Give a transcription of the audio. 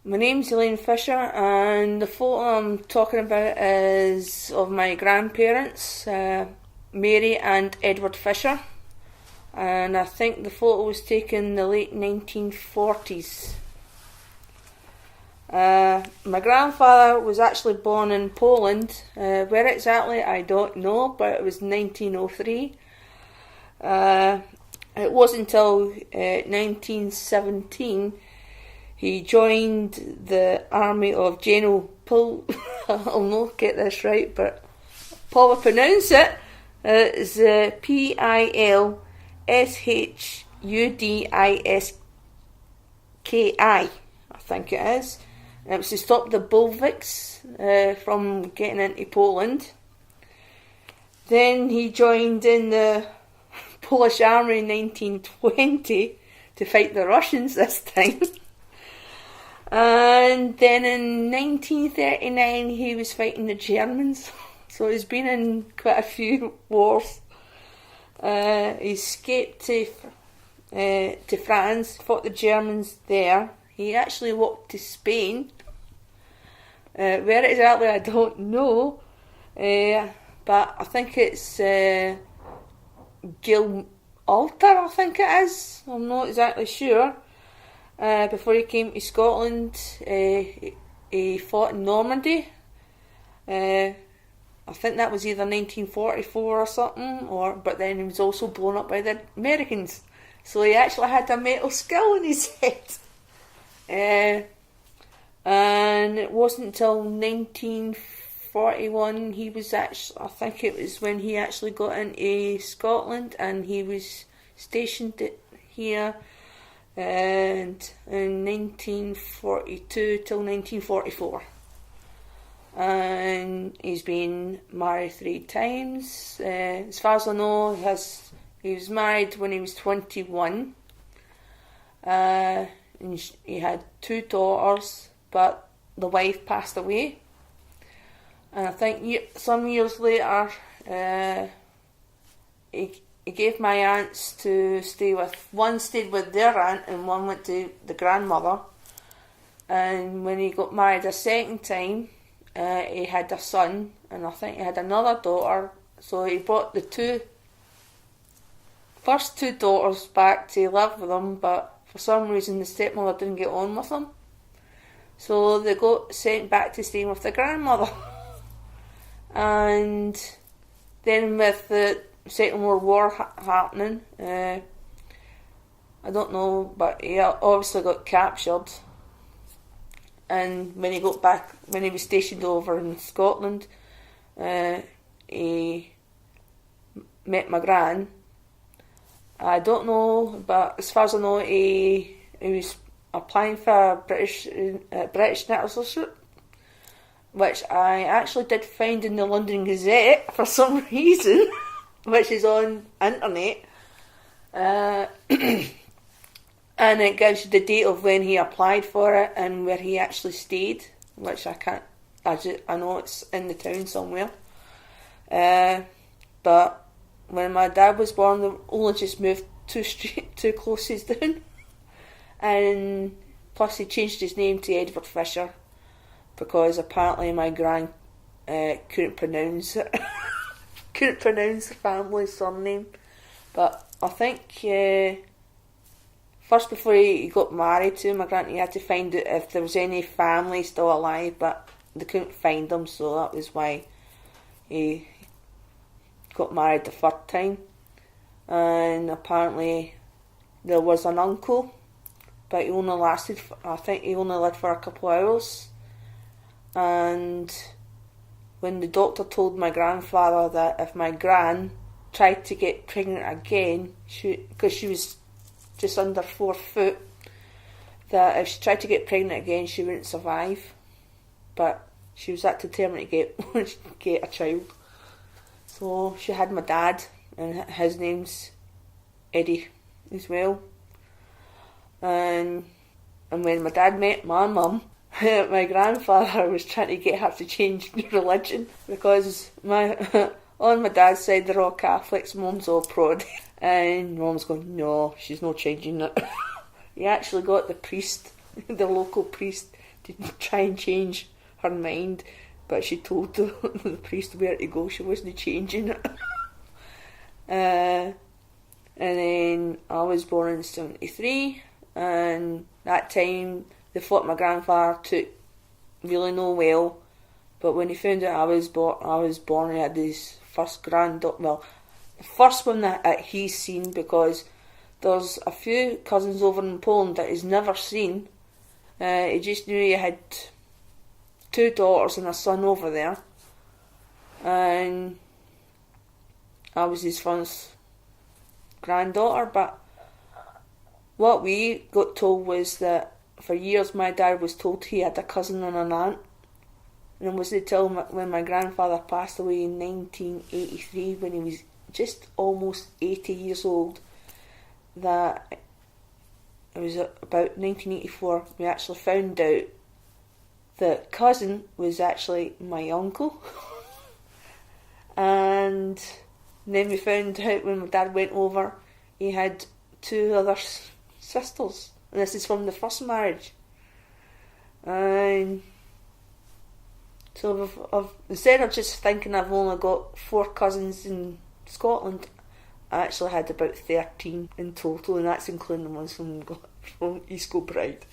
My name's Elaine Fisher, and the photo I'm talking about is of my grandparents, Mary and Edward Fisher, and I think the photo was taken in the late 1940s. My grandfather was actually born in Poland. Where exactly, I don't know, but it was 1903. It wasn't until 1917 he joined the army of General Pil. I'll not get this right, but probably pronounce it. It's Pilsudski, I think it is. And it was to stop the Bolsheviks from getting into Poland. Then he joined in the Polish army in 1920 to fight the Russians this time. And then in 1939 he was fighting the Germans. So he's been in quite a few wars. He escaped to France, fought the Germans there. He actually walked to Spain. Where exactly I don't know. But I think it's Gibraltar, I think it is. I'm not exactly sure. Before he came to Scotland, he fought in Normandy. I think that was either 1944 or something, but then he was also blown up by the Americans. So he actually had a metal skull in his head. And it wasn't until 1941 he was actually, I think it was when he actually got into Scotland and he was stationed here. And in 1942 till 1944, and he's been married 3 times. As far as I know, he was married when he was 21. And he had 2 daughters, but the wife passed away. And I think some years later, he gave my aunts to stay with. One stayed with their aunt and one went to the grandmother. And when he got married a second time, he had a son, and I think he had another daughter. So he brought the first two daughters back to live with him, but for some reason the stepmother didn't get on with them. So they got sent back to staying with the grandmother. And then with the Second World War happening, I don't know, but he obviously got captured. And when he got back, when he was stationed over in Scotland, he met my gran. I don't know, but as far as I know, he was applying for British citizenship, which I actually did find in the London Gazette for some reason, which is on internet. And it gives you the date of when he applied for it and where he actually stayed, which I know it's in the town somewhere. But when my dad was born, they only just moved 2 closes down. And plus he changed his name to Edward Fisher because apparently my gran couldn't pronounce it. Couldn't pronounce the family surname. But I think first, before he got married to my gran, he had to find out if there was any family still alive, but they couldn't find them, so that was why he got married the 3rd time. And apparently there was an uncle, but he only lasted, I think he only lived for a couple of hours. And when the doctor told my grandfather that if my gran tried to get pregnant again, because she was just under 4 foot, that if she tried to get pregnant again she wouldn't survive, but she was that determined to get a child. So she had my dad, and his name's Eddie as well. And when my dad met my mum, my grandfather was trying to get her to change religion, because on my dad's side they're all Catholics, mum's all Protestant. And mum's going, no, she's not changing it. He actually got the priest, the local priest, to try and change her mind, but she told the priest where to go. She wasn't changing it. And then I was born in 73, and that time they thought my grandfather took really no well, but when he found out I was born, he had his first granddaughter, well, the first one that he's seen, because there's a few cousins over in Poland that he's never seen. He just knew he had 2 daughters and a son over there, and I was his first granddaughter. But what we got told was that for years my dad was told he had a cousin and an aunt, and it wasn't until when my grandfather passed away in 1983, when he was just almost 80 years old, that it was about 1984 we actually found out that cousin was actually my uncle. And then we found out when my dad went over, he had 2 other sisters, and this is from the first marriage. And so instead of just thinking I've only got 4 cousins in Scotland, I actually had about 13 in total, and that's including the ones from East Kilbride.